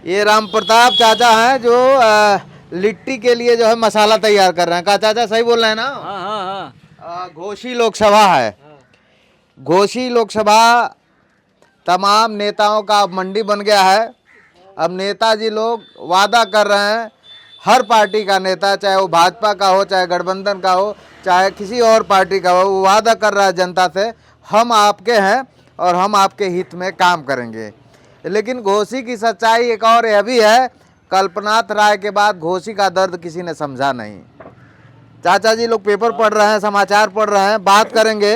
ये राम प्रताप चाचा हैं जो लिट्टी के लिए जो है मसाला तैयार कर रहे हैं। का चाचा सही बोल रहे हैं ना? हाँ हाँ हाँ। घोसी लोकसभा है। घोसी लोकसभा तमाम नेताओं का अब मंडी बन गया है। अब नेताजी लोग वादा कर रहे हैं, हर पार्टी का नेता, चाहे वो भाजपा का हो, चाहे गठबंधन का हो, चाहे किसी और पार्टी का हो, वो वादा कर रहा है जनता से, हम आपके हैं और हम आपके हित में काम करेंगे। लेकिन घोसी की सच्चाई एक और यह भी है, कल्पनाथ राय के बाद घोसी का दर्द किसी ने समझा नहीं। चाचा जी लोग पेपर पढ़ रहे हैं, समाचार पढ़ रहे हैं, बात करेंगे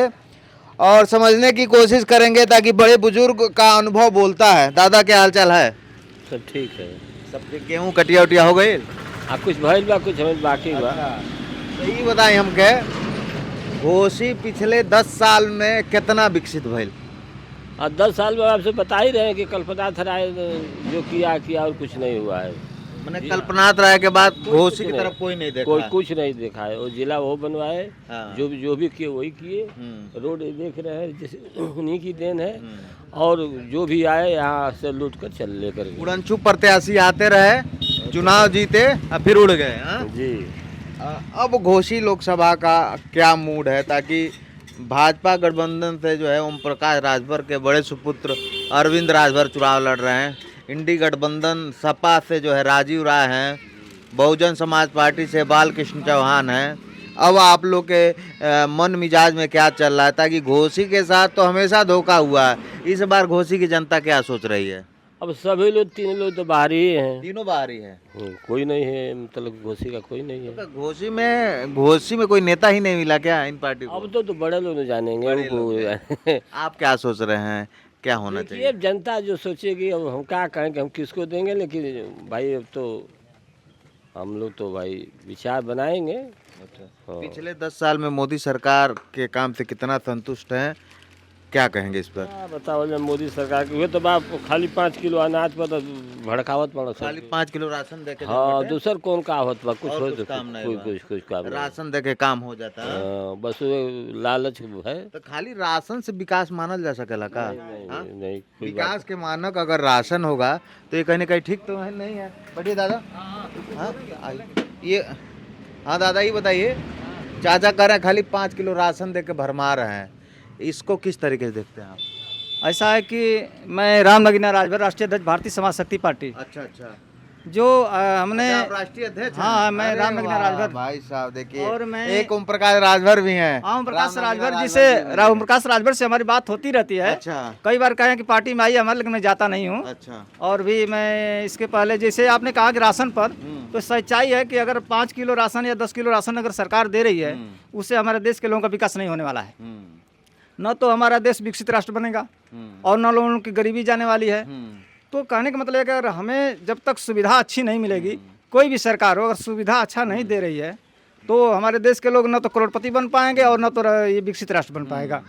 और समझने की कोशिश करेंगे, ताकि बड़े बुजुर्ग का अनुभव बोलता है। दादा क्या हाल चाल है? सब ठीक है। सब ठीक। गेहूँ कटिया उटिया हो गई? कुछ भइल बा, कुछ हमें बाकी बा। यही बताएं हमके, घोसी पिछले 10 साल में कितना विकसित भइल? और 10 साल में आपसे बता ही रहे हैं कि कल्पनाथ राय जो किया और कुछ नहीं हुआ है। मैंने कल्पनाथ राय के बाद घोसी की तरफ कोई नहीं देखा। कोई कुछ नहीं देखा है। वो जिला वो बनवाए, हाँ। जो भी किए वही किए। रोड देख रहे हैं, जैसे उन्हीं की देन है। और जो भी आए यहाँ से लूट कर चल लेकर गए। उड़नछू प्रत्याशी आते रहे, चुनाव जीते और फिर उड़ गए। हाँ? जी। अब घोसी लोकसभा का क्या मूड है, ताकि भाजपा गठबंधन से जो है ओम प्रकाश राजभर के बड़े सुपुत्र अरविंद राजभर चुनाव लड़ रहे हैं। इंडी गठबंधन सपा से जो है राजीव राय हैं, बहुजन समाज पार्टी से बाल कृष्ण चौहान हैं। अब आप लोग के मन मिजाज में क्या चल रहा है? ताकि घोसी के साथ तो हमेशा धोखा हुआ है, इस बार घोसी की जनता क्या सोच रही है? अब सभी लोग, 3 लोग तो बाहर ही हैं। तीनों बाहर ही है। कोई नहीं है, मतलब घोसी का कोई नहीं है। तो घोसी में कोई नेता ही नहीं मिला क्या इन पार्टी को? अब तो बड़े लोग जानेंगे उनको। आप क्या सोच रहे हैं, क्या होना चाहिए? ये जनता जो सोचेगी, अब हम क्या कहें कि हम किसको देंगे। लेकिन भाई अब तो हम लोग तो भाई विचार बनाएंगे। हाँ। पिछले 10 साल में मोदी सरकार के काम से कितना संतुष्ट हैं, क्या कहेंगे इस पर? बताओ, जब मोदी सरकार की हुए तो बाप खाली 5 किलो अनाज पर तो भड़कावत पड़ा। खाली 5 किलो राशन देके हाँ, दूसर कौन का होत बा? कुछ हो तो काम नहीं बा। कुछ काम नहीं। राशन देके काम हो जाता है। बस वो लालच है। तो खाली राशन से विकास मानल जा सकेला का? हाँ? नहीं, कोई विकास के मानक अगर राशन होगा तो ये कहीं ना कहीं ठीक तो है नहीं है। बढ़िए दादा। हाँ ये, हाँ दादा ये बताइए, चाचा कह रहे हैं खाली 5 किलो राशन देके भरमा रहे हैं, इसको किस तरीके से देखते हैं आप? ऐसा है कि मैं रामनगीना राजभर, राष्ट्रीय अध्यक्ष भारतीय समाज शक्ति पार्टी। अच्छा। जो हमने अच्छा, आप राष्ट्रीय अध्यक्ष हैं? हाँ, मैं अरे रामनगीना वाह, राजभर। भाई साहब देखिए, और मैं एक ओम प्रकाश राजभर भी हैं। ओम प्रकाश राजभर रामनगीना जी से, राजभर भी ओम प्रकाश राजभर से हमारी बात होती रहती है। अच्छा कई बार कहे कि पार्टी में आई हमारे, लेकिन मैं जाता नहीं हूँ। अच्छा। और भी मैं इसके पहले, जैसे आपने कहा कि राशन पर, तो सच्चाई है कि अगर 5 किलो राशन या 10 किलो राशन अगर सरकार दे रही है, उससे हमारे देश के लोगों का विकास नहीं होने वाला है। न तो हमारा देश विकसित राष्ट्र बनेगा और न लोगों की गरीबी जाने वाली है। तो कहने का मतलब है कि अगर हमें जब तक सुविधा अच्छी नहीं मिलेगी, कोई भी सरकार हो अगर सुविधा अच्छा नहीं दे रही है, तो हमारे देश के लोग न तो करोड़पति बन पाएंगे और न तो ये विकसित राष्ट्र बन पाएगा।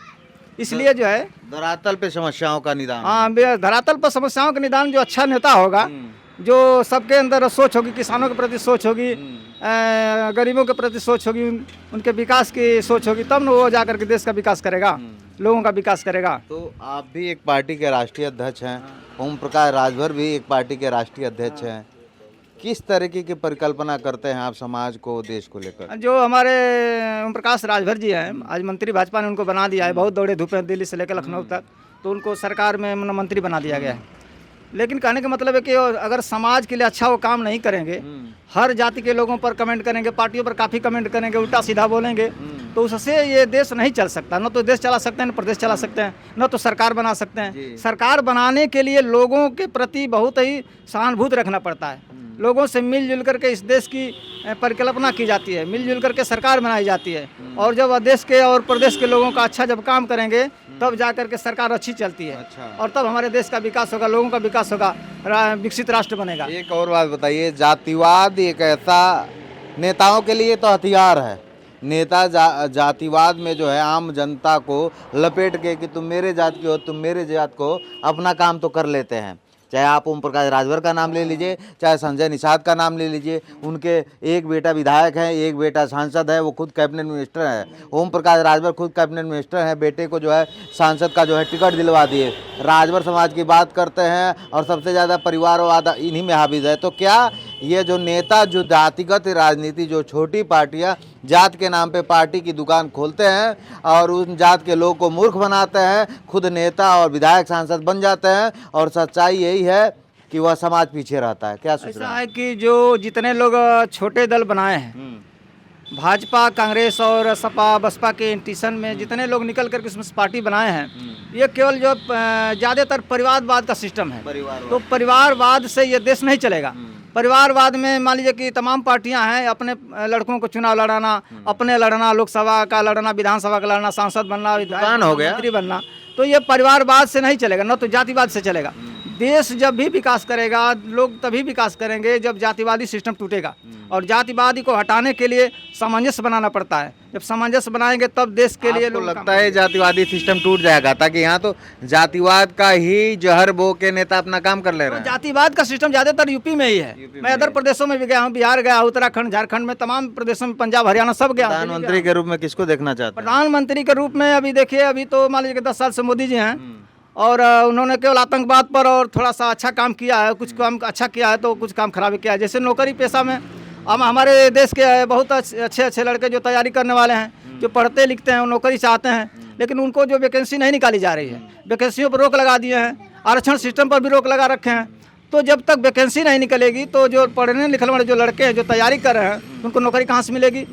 इसलिए जो है धरातल पे समस्याओं का निदान। हाँ, धरातल पर समस्याओं का निदान जो अच्छा नेता होगा, जो सबके अंदर सोच होगी, किसानों के प्रति सोच होगी, गरीबों के प्रति सोच होगी, उनके विकास की सोच होगी, तब न वो जाकर के देश का विकास करेगा, लोगों का विकास करेगा। तो आप भी एक पार्टी के राष्ट्रीय अध्यक्ष हैं, ओम प्रकाश राजभर भी एक पार्टी के राष्ट्रीय अध्यक्ष हैं। किस तरीके की परिकल्पना करते हैं आप समाज को, देश को लेकर? जो हमारे ओम प्रकाश राजभर जी हैं, आज मंत्री भाजपा ने उनको बना दिया है। बहुत दौड़े धूपे दिल्ली से लेकर लखनऊ तक, तो उनको सरकार में मंत्री बना दिया गया है। लेकिन कहने का मतलब है कि अगर समाज के लिए अच्छा वो काम नहीं करेंगे, हर जाति के लोगों पर कमेंट करेंगे, पार्टियों पर काफ़ी कमेंट करेंगे, उल्टा सीधा बोलेंगे, तो उससे ये देश नहीं चल सकता। न तो देश चला सकते हैं, न प्रदेश चला सकते हैं, न तो सरकार बना सकते हैं। सरकार बनाने के लिए लोगों के प्रति बहुत ही सहानुभूति रखना पड़ता है। लोगों से मिलजुल करके इस देश की परिकल्पना की जाती है, मिलजुल करके सरकार बनाई जाती है। और जब देश के और प्रदेश के लोगों का अच्छा जब काम करेंगे, तब जा करके सरकार अच्छी चलती है। और तब हमारे देश का विकास होगा, लोगों का विकास होगा, विकसित राष्ट्र बनेगा। एक और बात बताइए, जातिवाद एक ऐसा नेताओं के लिए तो हथियार है। नेता जातिवाद में जो है आम जनता को लपेट के कि तुम मेरे जात के हो, तुम मेरे जात को, अपना काम तो कर लेते हैं। चाहे आप ओम प्रकाश राजभर का नाम ले लीजिए, चाहे संजय निषाद का नाम ले लीजिए, उनके एक बेटा विधायक है, एक बेटा सांसद है, वो खुद कैबिनेट मिनिस्टर है। ओम प्रकाश राजभर खुद कैबिनेट मिनिस्टर हैं, बेटे को जो है सांसद का जो है टिकट दिलवा दिए। राजभर समाज की बात करते हैं और सबसे ज़्यादा परिवारवाद इन्हीं में हाविज है। तो क्या ये जो नेता जो जातिगत राजनीति, जो छोटी पार्टियां जात के नाम पे पार्टी की दुकान खोलते हैं और उन जात के लोग को मूर्ख बनाते हैं, खुद नेता और विधायक सांसद बन जाते हैं, और सच्चाई यही है कि वह समाज पीछे रहता है। क्या सोच रहे ऐसा हैं? है कि जो जितने लोग छोटे दल बनाए हैं, भाजपा, कांग्रेस और सपा बसपा के इंटीशन में जितने लोग निकल करके उसमें पार्टी बनाए हैं, ये केवल जो ज़्यादातर परिवारवाद का सिस्टम है। तो परिवारवाद से ये देश नहीं चलेगा। परिवारवाद में मान लीजिए कि तमाम पार्टियां हैं, अपने लड़कों को चुनाव लड़ाना, अपने लड़ना, लोकसभा का लड़ना, विधानसभा का लड़ना, सांसद बनना, दुकान हो गया। मंत्री बनना, तो ये परिवारवाद से नहीं चलेगा, न तो जातिवाद से चलेगा। देश जब भी विकास करेगा, लोग तभी विकास करेंगे जब जातिवादी सिस्टम टूटेगा, और जातिवादी को हटाने के लिए सामंजस्य बनाना पड़ता है। जब सामंजस्य बनाएंगे तब देश के लिए आपको लगता है जातिवादी सिस्टम टूट जाएगा, ताकि यहाँ तो जातिवाद का ही जहर बो के नेता अपना काम कर ले रहे हैं। जातिवाद का सिस्टम ज़्यादातर यूपी में ही है। मैं अदर प्रदेशों में भी गया हूँ, बिहार गया, उत्तराखंड, झारखंड में, तमाम प्रदेशों में, पंजाब, हरियाणा सब गया। प्रधानमंत्री के रूप में किसको देखना चाहते हैं? प्रधानमंत्री के रूप में अभी देखिए, अभी तो मान लीजिए कि 10 साल से मोदी जी हैं, और उन्होंने केवल आतंकवाद पर और थोड़ा सा अच्छा काम किया है, कुछ काम अच्छा किया है तो कुछ काम खराब किया है। जैसे नौकरी पेशा में हम हमारे देश के बहुत अच्छे लड़के जो तैयारी करने वाले हैं, जो पढ़ते लिखते हैं, नौकरी चाहते हैं, लेकिन उनको जो वैकेंसी नहीं निकाली जा रही है, वैकेंसियों पर रोक लगा दिए हैं, आरक्षण सिस्टम पर भी रोक लगा रखे हैं। तो जब तक वैकेंसी नहीं निकलेगी तो जो पढ़ने लिखने वाले जो लड़के हैं, जो तैयारी कर रहे हैं, उनको नौकरी कहाँ से मिलेगी?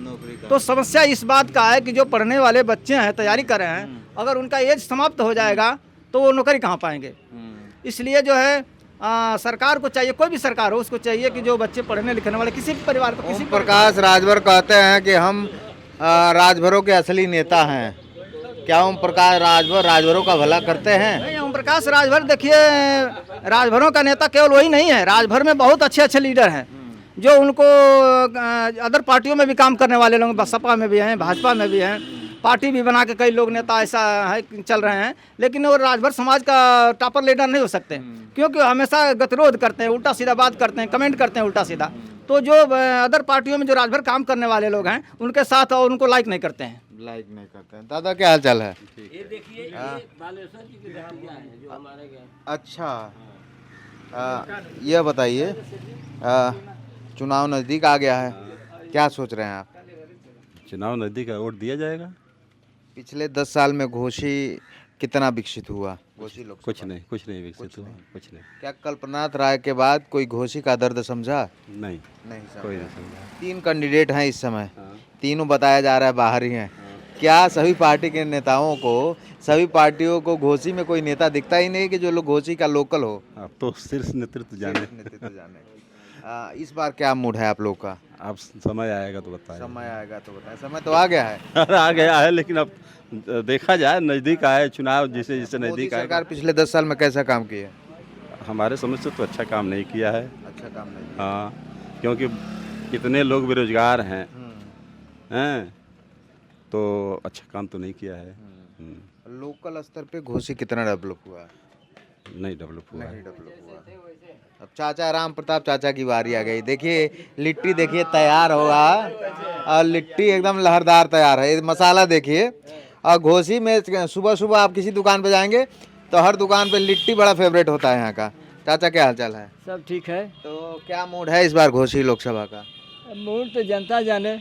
तो समस्या इस बात का है कि जो पढ़ने वाले बच्चे हैं, तैयारी कर रहे हैं, अगर उनका एज समाप्त हो जाएगा तो वो नौकरी कहाँ पाएंगे? इसलिए जो है सरकार को चाहिए, कोई भी सरकार हो, उसको चाहिए कि जो बच्चे पढ़ने लिखने वाले किसी भी परिवार को, ओम प्रकाश राजभर कहते हैं कि हम राजभरों के असली नेता हैं। क्या ओम प्रकाश राजभर राजभरों का भला करते हैं? नहीं, ओम प्रकाश राजभर देखिए, राजभरों का नेता केवल वही नहीं है, राजभर में बहुत अच्छे लीडर हैं जो उनको अदर पार्टियों में भी काम करने वाले लोग, सपा में भी हैं, भाजपा में भी हैं, पार्टी भी बना के कई लोग नेता ऐसा है चल रहे हैं, लेकिन वो राजभर समाज का टॉपर लीडर नहीं हो सकते, क्योंकि हमेशा गतिरोध करते हैं, उल्टा सीधा बात करते हैं, कमेंट करते हैं उल्टा सीधा। तो जो अदर पार्टियों में जो राजभर काम करने वाले लोग हैं, उनके साथ और उनको लाइक नहीं करते हैं। लाइक नहीं करते हैं। दादा क्या हाल चाल है? ये देखिए, ये बालेश्वर जी की बेटियां हैं जो हमारे गए। अच्छा, यह बताइए, चुनाव नज़दीक आ गया है, क्या सोच रहे हैं आप? चुनाव नज़दीक है, वोट दिया जाएगा। पिछले 10 साल में घोषी कितना विकसित हुआ? घोषी लोग कुछ नहीं विकसित हुआ, कुछ नहीं। क्या कल्पनाथ राय के बाद कोई घोषी का दर्द समझा? नहीं, समझा। कोई नहीं समझा। 3 कैंडिडेट हैं इस समय, तीनों बताया जा रहा है बाहर ही हैं। क्या सभी पार्टी के नेताओं को, सभी पार्टियों को घोषी में कोई नेता दिखता ही नहीं कि जो लोग घोषी का लोकल हो? अब तो शीर्ष नेतृत्व जाने। नेतृत्व जाने। इस बार क्या मूड है आप लोग का? अब समय आएगा तो बताएं। समय आएगा तो बताएं। समय तो आ गया है। आ गया है, लेकिन अब देखा जाए, नज़दीक आए चुनाव, जिसे जिसे मोदी नज़दीक आए। सरकार पिछले 10 साल में कैसा काम किया? हमारे समझ से तो अच्छा काम नहीं किया है। अच्छा काम नहीं। हाँ, क्योंकि कितने लोग बेरोजगार हैं, तो अच्छा काम तो नहीं किया है। लोकल स्तर पे घोषी कितना डेवलप हुआ है? नहीं डेवलप हुआ है। नहीं डेवलप हुआ। अब चाचा राम प्रताप चाचा की बारी आ गई। देखिए लिट्टी, देखिए तैयार होगा, और लिट्टी एकदम लहरदार तैयार है। मसाला देखिए, और घोसी में सुबह सुबह आप किसी दुकान पे जाएंगे तो हर दुकान पे लिट्टी बड़ा फेवरेट होता है यहाँ का। चाचा क्या हाल चाल है? सब ठीक है। तो क्या मूड है इस बार घोसी लोकसभा का? मूड तो जनता जाने,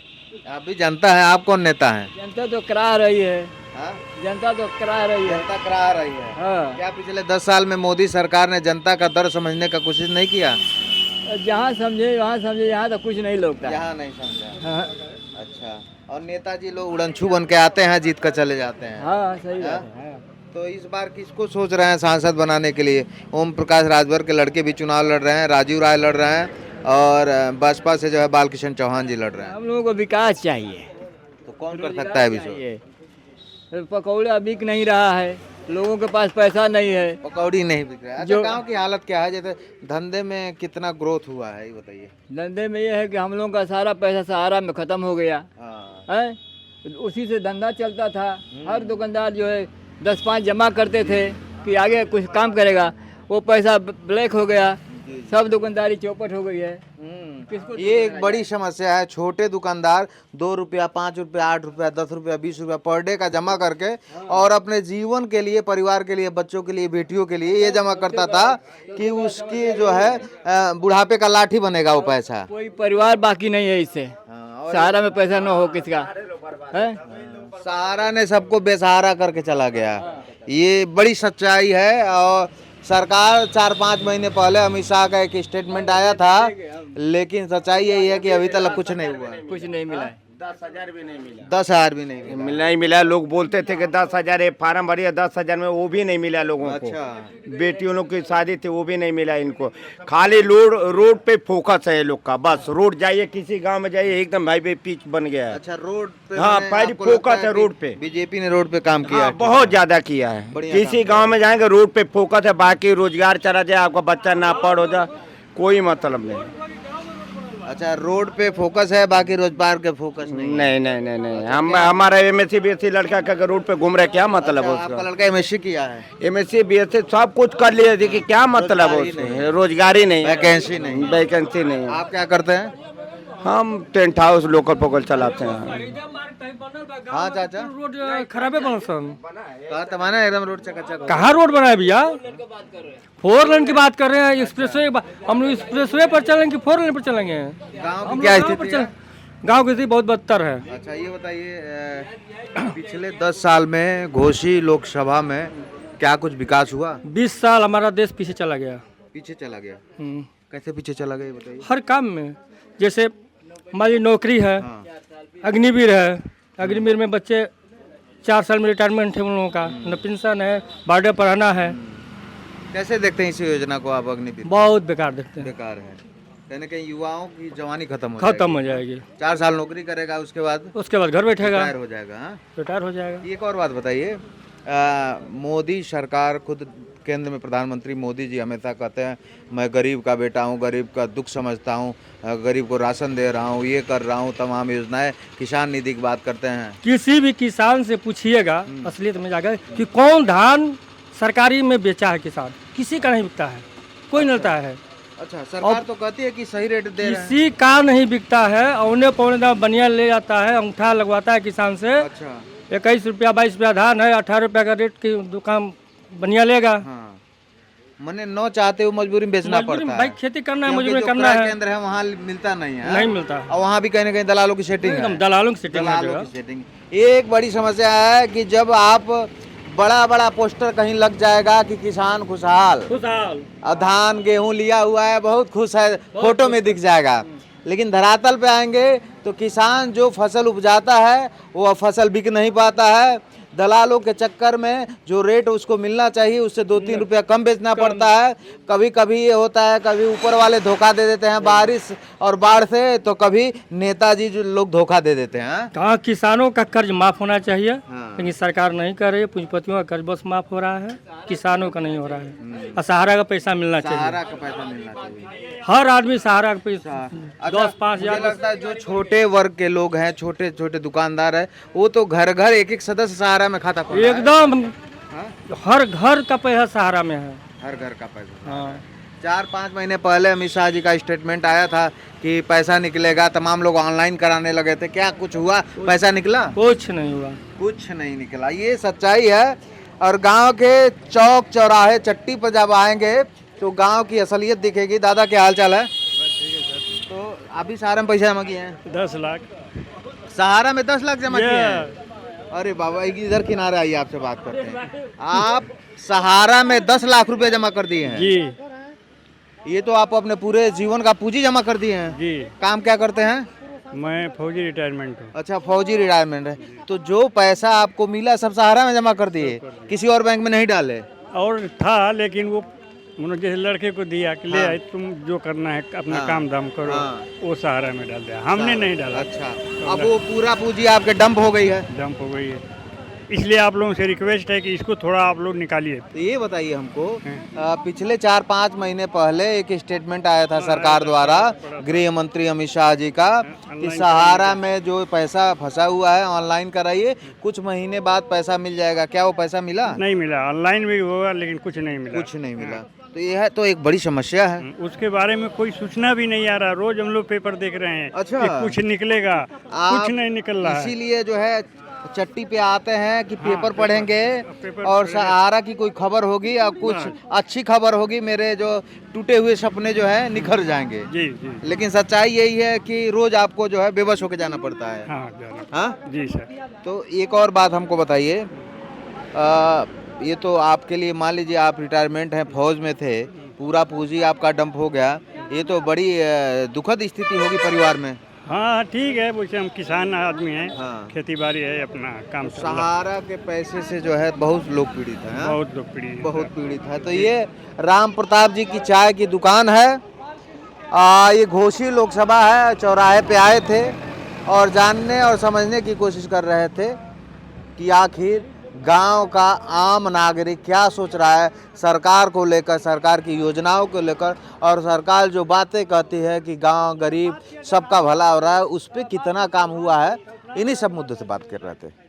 अभी जनता है, आप कौन नेता हैं? जनता तो करा रही है। हाँ? जनता तो करा रही है। जनता करा रही है। हाँ। क्या पिछले 10 साल में मोदी सरकार ने जनता का दर्द समझने का कोशिश नहीं किया? जहाँ समझे वहाँ समझे, यहाँ तो कुछ नहीं लगता। यहाँ नहीं समझा। हाँ, अच्छा, और नेताजी लोग उड़नछू बन के आते हैं, जीत कर चले जाते हैं। हाँ सही बात है। हाँ। तो इस बार किसको सोच रहे हैं सांसद बनाने के लिए? ओम प्रकाश राजभर के लड़के भी चुनाव लड़ रहे हैं, राजीव राय लड़ रहे हैं, और बसपा से जो है बालकृष्ण चौहान जी लड़ रहे हैं। हम लोगों को विकास चाहिए। तो कौन कर सकता है विकास? पकौड़ा बिक नहीं रहा है, लोगों के पास पैसा नहीं है, पकौड़ी नहीं बिक रहा है। अच्छा, गाँव की हालत क्या है? जैसे धंधे में कितना ग्रोथ हुआ है, ये बताइए। धंधे में ये है कि हम लोगों का सारा पैसा सहारा में ख़त्म हो गया हाँ। है। उसी से धंधा चलता था। हर दुकानदार जो है 10-5 जमा करते थे कि आगे कुछ काम करेगा। वो पैसा ब्लैक हो गया, सब दुकानदारी चौपट हो गई है। किसको ये एक बड़ी समस्या है। छोटे दुकानदार 2 रुपया, 5 रुपया, 8 रुपया, 10 रुपया, 20 रुपया पर डे का जमा करके और अपने जीवन के लिए, परिवार के लिए, बच्चों के लिए, बेटियों के लिए ये जमा करता था कि उसकी जो है बुढ़ापे का लाठी बनेगा वो पैसा। कोई परिवार बाकी नहीं है इससे। सहारा में पैसा न हो किसका है। सहारा ने सबको बेसहारा करके चला गया। ये बड़ी सच्चाई है। और सरकार 4-5 महीने पहले अमित शाह का एक स्टेटमेंट आया था, लेकिन सच्चाई यही है कि अभी तक कुछ नहीं हुआ, कुछ नहीं मिला है। 10,000 भी नहीं मिला। मिला ही मिला। लोग बोलते थे कि 10,000 ये फार्म भरिए, 10,000 में वो भी नहीं मिला लोगों को। बेटियों लोग की शादी थी वो भी नहीं मिला इनको। खाली रोड पे फोकस है लोग का, बस रोड जाइए किसी गांव में जाइए एकदम हाईवे पिच बन गया है। अच्छा, रोड पे हाँ, पहले फोकस है रोड पे। बीजेपी ने रोड पे काम किया हाँ, है। बहुत ज्यादा किया है। किसी गांव में जाएंगे रोड पे फोकस है, बाकी रोजगार चला जाए, आपका बच्चा ना पढ़ हो जाए, कोई मतलब नहीं। अच्छा, रोड पे फोकस है, बाकी रोजगार के फोकस नहीं। नहीं। हम हमारा MSc BSc लड़का का रोड पे घूम रहा है, क्या मतलब है आपका उसका? लड़का MSc किया है, MSc BSc सब कुछ कर लिया, देखिए क्या मतलब है उसमें? रोजगारी नहीं, वैकेंसी नहीं। वैकेंसी नहीं। आप क्या करते हैं? हम टेंट हाउस लोकल पोकल चलाते हैं। हाँ चाचा, रोड खराबे बनल सन। कहा तमाना एकदम रोड चकाचक। कहाँ रोड बना है भैया? 4 लेन की बात कर रहे हैं, एक्सप्रेसवे। हम लोग एक्सप्रेसवे पर चलेंगे कि 4 लेन पर चलेंगे? गाँव हम की क्या लोग गाँव पर स्थिति है? गाँव की स्थिति बहुत बदतर है। अच्छा, ये बताइए, पिछले 10 साल में घोसी लोकसभा में क्या कुछ विकास हुआ? 20 साल हमारा देश पीछे चला गया। पीछे चला गया। हम्म। कैसे पीछे चला गया ये बताइए। हर काम में, जैसे मान ली नौकरी है, अग्निवीर है, अग्निवीर में बच्चे 4 साल में रिटायरमेंट है उन लोगों का, न पेंशन है, बारडे पढ़ाना है। कैसे देखते हैं इस योजना को आप? अग्निवीर बहुत बेकार देखते हैं, बेकार है। कहीं ना कहीं युवाओं की जवानी खत्म खत्म हो जाएगी। 4 साल नौकरी करेगा, उसके बाद घर बैठेगा, रिटायर हो जाएगा। हाँ? रिटायर हो जाएगा। एक और बात बताइए, मोदी सरकार, खुद केंद्र में प्रधानमंत्री मोदी जी हमेशा कहते हैं मैं गरीब का बेटा हूँ, गरीब का दुख समझता हूँ, गरीब को राशन दे रहा हूँ, ये कर रहा हूँ, तमाम योजनाएं, किसान निधि की बात करते हैं। किसी भी किसान से पूछिएगा असलियत में जाकर कि कौन धान सरकारी में बेचा है किसान, किसी का नहीं बिकता है, कोई नहीं लेता है। अच्छा, सरकार तो कहती है कि सही रेट दे रहे हैं। किसी का नहीं बिकता है, औने पौने दाम बनिया ले जाता है, अंगूठा लगवाता है किसान से। अच्छा, 21 रुपया 22 रुपया धान है, 18 रुपया का रेट की दुकान बनिया लेगा। हाँ, मने न चाहते हुए मजबूरी में बेचना पड़ता है। भाई खेती करना है, क्योंकि मजबूरी जो करना क्रय है। केंद्र है वहाँ मिलता नहीं है। नहीं मिलता, और वहाँ भी कहीं ना कहीं दलालों की सेटिंग है। एकदम दलालों की सेटिंग है दलालों जगह। की सेटिंग। एक बड़ी समस्या है कि जब आप बड़ा पोस्टर कहीं लग जाएगा कि किसान खुशहाल, और धान गेहूं लिया हुआ है, बहुत खुश है, फोटो में दिख जाएगा, लेकिन धरातल पे आएंगे तो किसान जो फसल उपजाता है वो फसल बिक नहीं पाता है। दलालों के चक्कर में जो रेट उसको मिलना चाहिए उससे 2-3 रुपया कम बेचना पड़ता है। कभी कभी ये होता है, कभी ऊपर वाले धोखा दे देते हैं बारिश और बाढ़ से, तो कभी नेताजी जो लोग धोखा दे देते हैं। कहाँ किसानों का कर्ज माफ होना चाहिए, हाँ। लेकिन सरकार नहीं कर रही है। पूंजीपतियों का कर्ज बस माफ हो रहा है, किसानों का नहीं हो रहा है। और सहारा का पैसा मिलना चाहिए, सहारा का पैसा मिलना चाहिए। हर आदमी सहारा का पैसा 10-5 मुझे हजार। लगता है जो छोटे वर्ग के लोग हैं, छोटे छोटे दुकानदार है, वो तो घर घर एक सदस्य सहारा में खाता खोला है। एकदम हाँ? हर घर का पैसा सहारा में है। हर घर का पैसा। हाँ, 4-5 महीने पहले अमित शाह जी का स्टेटमेंट आया था कि पैसा निकलेगा, तमाम लोग ऑनलाइन कराने लगे थे। क्या कुछ हुआ? पैसा निकला? कुछ नहीं हुआ। कुछ नहीं निकला। ये सच्चाई है। और गांव के चौक चौराहे चट्टी पर जब आएंगे तो गांव की असलियत दिखेगी। दादा क्या हाल चाल है? तो अभी सहारा में पैसा जमा किए हैं? 10 लाख सहारा में 10 लाख जमा किए हैं? अरे बाबा, इधर किनारे आइए, आपसे बात करते हैं। आप सहारा में 10 लाख रुपए जमा कर दिए हैं जी। ये तो आप अपने पूरे जीवन का पूंजी जमा कर दिए हैं जी। काम क्या करते हैं? मैं फौजी रिटायरमेंट हूँ। अच्छा, फौजी रिटायरमेंट है। तो जो पैसा आपको मिला सब सहारा में जमा कर दिए, किसी और बैंक में नहीं डाले? और था, लेकिन वो उन्होंने जैसे लड़के को दिया कि ले आई, तुम जो करना है अपना काम धाम करो, वो सहारा में डाल दिया, हमने नहीं डाला। अच्छा, अब वो पूरा पूंजी आपके डंप हो गई है? डंप हो गई है। इसलिए आप लोगों से रिक्वेस्ट है कि इसको थोड़ा आप लोग निकालिए। तो ये बताइए हमको, पिछले 4-5 महीने पहले एक स्टेटमेंट आया था सरकार द्वारा, गृह मंत्री अमित शाह जी का, कि सहारा में जो पैसा फंसा हुआ है ऑनलाइन कराइए, कुछ महीने बाद पैसा मिल जाएगा। क्या वो पैसा मिला? नहीं मिला, ऑनलाइन भी होगा लेकिन कुछ नहीं मिला। कुछ नहीं मिला। तो यह तो एक बड़ी समस्या है। उसके बारे में कोई सूचना भी नहीं आ रहा। रोज हम लोग पेपर देख रहे हैं अच्छा। कि कुछ निकलेगा, कुछ नहीं निकल रहा है। इसीलिए जो है चट्टी पे आते हैं कि पेपर पढ़ेंगे पेपर और पढ़ेंगे। सहारा की कोई खबर होगी और कुछ अच्छी खबर होगी, मेरे जो टूटे हुए सपने जो है निखर जाएंगे। जी जी। लेकिन सच्चाई यही है कि रोज आपको जो है बेबस होके जाना पड़ता है। हाँ जाना। हाँ जी सर। तो एक और बात हमको बताइए, ये तो आपके लिए मान लीजिए आप रिटायरमेंट हैं, फौज में थे, पूरा पूंजी आपका डंप हो गया, ये तो बड़ी दुखद स्थिति होगी परिवार में। हाँ ठीक है, वैसे हम किसान आदमी हैं। हाँ। खेती बाड़ी है, अपना काम चल रहा है। सहारा के पैसे से जो है बहुत लोग पीड़ित हैं। हाँ? बहुत लोग पीड़ित हैं। बहुत पीड़ित है। तो ये राम प्रताप जी की चाय की दुकान है। ये घोसी लोकसभा है, चौराहे पे आए थे और जानने और समझने की कोशिश कर रहे थे कि आखिर गांव का आम नागरिक क्या सोच रहा है सरकार को लेकर, सरकार की योजनाओं को लेकर, और सरकार जो बातें कहती है कि गांव गरीब सबका भला हो रहा है, उस पर कितना काम हुआ है, इन्हीं सब मुद्दों से बात कर रहे थे।